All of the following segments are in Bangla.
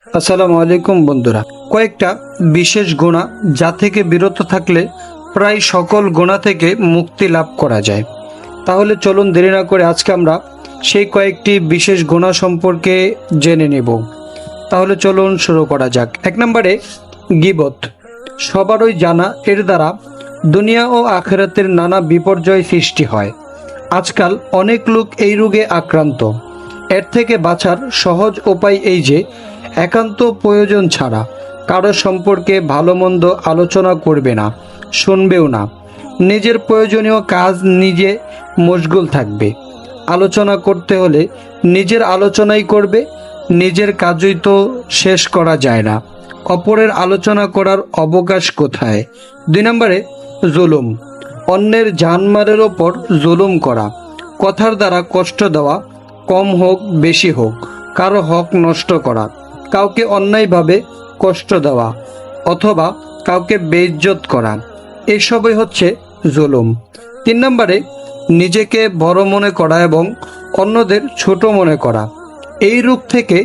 আসসালামু আলাইকুম বন্ধুরা। কয়েকটা বিশেষ গুনাহ যা থেকে বিরত থাকলে প্রায় সকল গুনাহ থেকে মুক্তি লাভ করা যায়। তাহলে চলুন দেরি না করে আজকে আমরা সেই কয়েকটি বিশেষ গুনাহ সম্পর্কে জেনে নেব। তাহলে চলুন শুরু করা যাক। 1 নম্বরে গীবত। সবারই জানা এর দ্বারা দুনিয়া ও আখিরাতের নানা বিপর্যয় সৃষ্টি হয়। আজকাল অনেক লোক এই রোগে আক্রান্ত। এর থেকে বাঁচার সহজ উপায় এই যে একান্ত প্রয়োজন ছাড়া কারো সম্পর্কে ভালো মন্দ আলোচনা করবে না, শুনবেও না। নিজের প্রয়োজনীয় কাজ নিজে মশগুল থাকবে। আলোচনা করতে হলে নিজের আলোচনাই করবে, নিজের কাজই তো শেষ করা যায় না, অপরের আলোচনা করার অবকাশ কোথায়। 2 নম্বরে জুলুম। অন্যের জানমালের ওপর জুলুম করা, কথার দ্বারা কষ্ট দেওয়া, কম হোক বেশি হোক কারো হক নষ্ট করা, কাউকে অন্যায়ভাবে কষ্ট দেওয়া অথবা কাউকে বেইজ্জত করা, এসবই হচ্ছে জুলুম। 3 নম্বরে নিজেকে বড় মনে করা এবং অন্যদের ছোট মনে করা। এই রূপ থেকে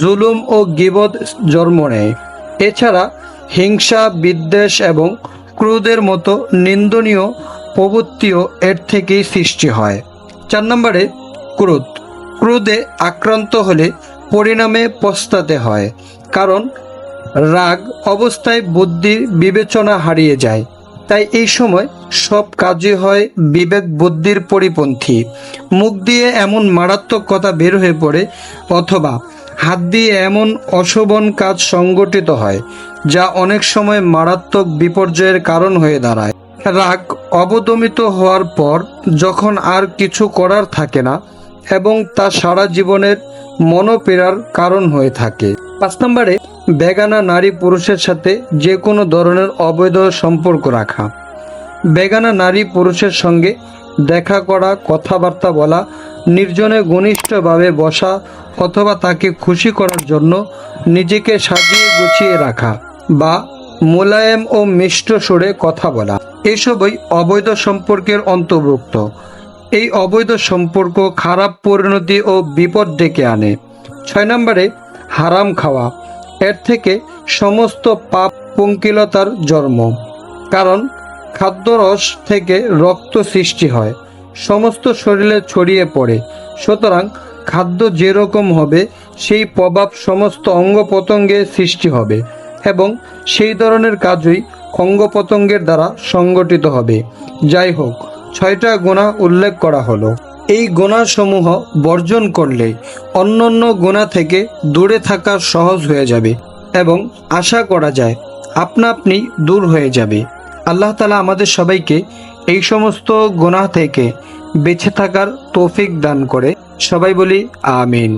জুলুম ও গীবত জন্ম নেয়। এছাড়া হিংসা, বিদ্বেষ এবং ক্রোধের মতো নিন্দনীয় প্রবৃত্তিও এর থেকেই সৃষ্টি হয়। 4 নম্বরে ক্রোধ। ক্রোধে আক্রান্ত হলে পরিণামে পস্তাতে হয়, কারণ রাগ অবস্থায় বুদ্ধির বিবেচনা হারিয়ে যায়। তাই এই সময় সব কাজই হয় বিবেক বুদ্ধির পরিপন্থী। মুখ দিয়ে এমন মারাত্মক কথা বের হয়ে পড়ে অথবা হাত দিয়ে এমন অশোভন কাজ সংগঠিত হয় যা অনেক সময় মারাত্মক বিপর্যয়ের কারণ হয়ে দাঁড়ায়। রাগ অবদমিত হওয়ার পর যখন আর কিছু করার থাকে না এবং তা সারা জীবনের মনোপীড়ার কারণ হয়ে থাকে। 5 নম্বরে বেগানা নারী পুরুষের সাথে যে কোনো ধরনের অবৈধ সম্পর্ক রাখা। বেগানা নারী পুরুষের সঙ্গে দেখা করা, কথাবার্তা বলা, নির্জনে ঘনিষ্ঠভাবে বসা অথবা তাকে খুশি করার জন্য নিজেকে সাজিয়ে গুছিয়ে রাখা বা মোলায়েম ও মিষ্ট সুরে কথা বলা, এসবই অবৈধ সম্পর্কের অন্তর্ভুক্ত। এই অবৈধ সম্পর্ক খারাপ পরিণতি ও বিপদ ডেকে আনে। 6 নম্বরে হারাম খাওয়া। এর থেকে সমস্ত পাপ পঙ্কিলতার জন্ম, কারণ খাদ্যরস থেকে রক্ত সৃষ্টি হয়, সমস্ত শরীরে ছড়িয়ে পড়ে। সুতরাং খাদ্য যেরকম হবে সেই প্রভাব সমস্ত অঙ্গ প্রত্যঙ্গে সৃষ্টি হবে এবং সেই ধরনের কাজই অঙ্গ প্রত্যঙ্গের দ্বারা সংগঠিত হবে। যাই হোক, 6টা গুনাহ উল্লেখ করা হলো। এই গুনাহসমূহ বর্জন করলে অন্যান্য গুনাহ থেকে দূরে থাকা সহজ হয়ে যাবে এবং আশা করা যায় আপনা আপনি দূর হয়ে যাবে। আল্লাহ তাআলা আমাদের সবাইকে এই সমস্ত গুনাহ থেকে বেঁচে থাকার তৌফিক দান করে। সবাই বলি আমিন।